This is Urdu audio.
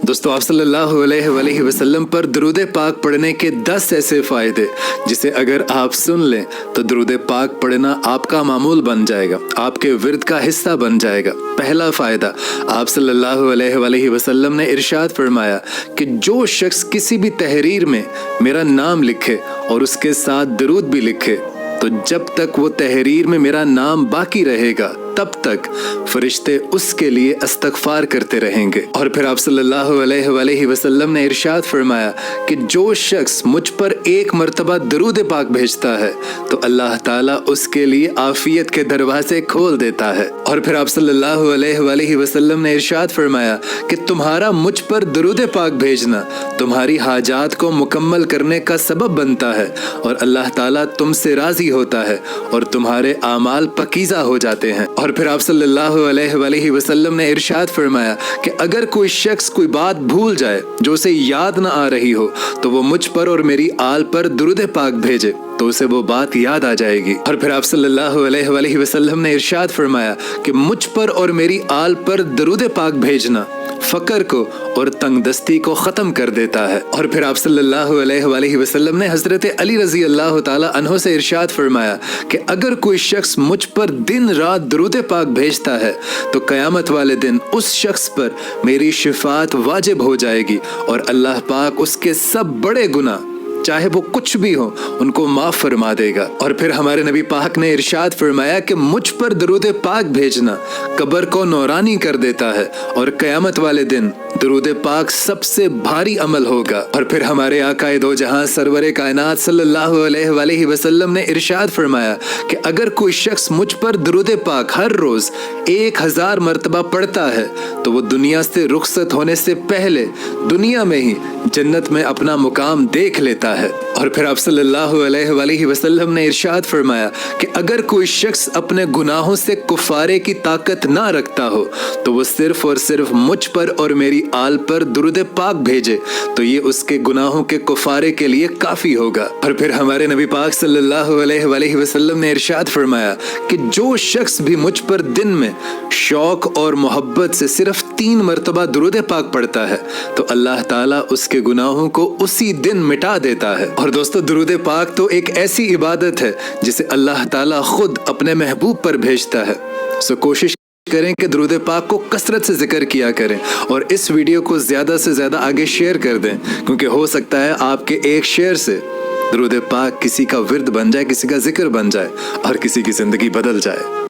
دوستو آپ صلی اللہ علیہ وسلم پر درود پاک پڑھنے کے 10 ایسے فائدے جسے اگر آپ سن لیں تو درود پاک پڑھنا آپ کا معمول بن جائے گا، آپ کے ورد کا حصہ بن جائے گا۔ پہلا فائدہ، آپ صلی اللہ علیہ وسلم نے ارشاد فرمایا کہ جو شخص کسی بھی تحریر میں میرا نام لکھے اور اس کے ساتھ درود بھی لکھے تو جب تک وہ تحریر میں میرا نام باقی رہے گا تب تک فرشتے اس کے لیے استغفار کرتے رہیں گے۔ اور پھر آپ صلی اللہ علیہ وسلم نے ارشاد فرمایا کہ جو شخص مجھ پر ایک مرتبہ درود پاک بھیجتا ہے تو اللہ تعالیٰ اس کے لیے عافیت کے دروازے کھول دیتا ہے۔ اور پھر آپ صلی اللہ علیہ وسلم نے ارشاد فرمایا کہ تمہارا مجھ پر درود پاک بھیجنا تمہاری حاجات کو مکمل کرنے کا سبب بنتا ہے اور اللہ تعالیٰ تم سے راضی ہوتا ہے اور تمہارے اعمال پاکیزہ ہو جاتے ہیں۔ اور پھر آپ صلی اللہ علیہ وسلم نے ارشاد فرمایا کہ اگر کوئی شخص کوئی بات بھول جائے جو اسے یاد نہ آ رہی ہو تو وہ مجھ پر اور میری آل پر درود پاک بھیجے تو اسے وہ بات یاد آ جائے گی۔ اور پھر آپ صلی اللہ علیہ وسلم نے ارشاد فرمایا کہ مجھ پر اور میری آل پر درود پاک بھیجنا فقر کو اور تنگ دستی کو ختم کر دیتا ہے۔ اور پھر آپ صلی اللہ علیہ وسلم نے حضرت علی رضی اللہ تعالی عنہ سے ارشاد فرمایا کہ اگر کوئی شخص مجھ پر دن رات درود پاک بھیجتا ہے تو قیامت والے دن اس شخص پر میری شفاعت واجب ہو جائے گی اور اللہ پاک اس کے سب بڑے گناہ چاہے وہ کچھ بھی ہو ان کو معاف فرما دے گا۔ اور پھر ہمارے نبی پاک نے ارشاد فرمایا کہ مجھ پر درود پاک بھیجنا قبر کو نورانی کر دیتا ہے اور قیامت والے دن درود پاک سب سے بھاری عمل ہوگا۔ اور پھر ہمارے آقا دو جہاں سرور کائنات صلی اللہ علیہ وسلم نے ارشاد فرمایا کہ اگر کوئی شخص مجھ پر درود پاک ہر روز 1000 مرتبہ پڑھتا ہے تو وہ دنیا سے رخصت ہونے سے پہلے دنیا میں ہی جنت میں اپنا مقام دیکھ لیتا ہے۔ اور پھر آپ صلی اللہ علیہ وسلم نے ارشاد فرمایا کہ اگر کوئی شخص اپنے گناہوں سے کفارے کی طاقت نہ رکھتا ہو تو وہ صرف اور صرف مجھ پر اور میری آل پر درود پاک بھیجے تو یہ اس کے گناہوں کے کفارے کے لیے کافی ہوگا۔ اور پھر ہمارے نبی پاک صلی اللہ علیہ وسلم نے ارشاد فرمایا کہ جو شخص بھی مجھ پر دن میں شوق اور محبت سے صرف 3 مرتبہ درود پاک پڑھتا ہے تو اللہ تعالیٰ اس کے گناہوں کو اسی دن مٹا دیتا ہے۔ اور دوستو درود پاک تو ایک ایسی عبادت ہے جسے اللہ تعالیٰ خود اپنے محبوب پر بھیجتا ہے، سو کوشش کریں کہ درود پاک کو کثرت سے ذکر کیا کریں اور اس ویڈیو کو زیادہ سے زیادہ آگے شیئر کر دیں، کیونکہ ہو سکتا ہے آپ کے ایک شیئر سے درود پاک کسی کا ورد بن جائے، کسی کا ذکر بن جائے اور کسی کی زندگی بدل جائے۔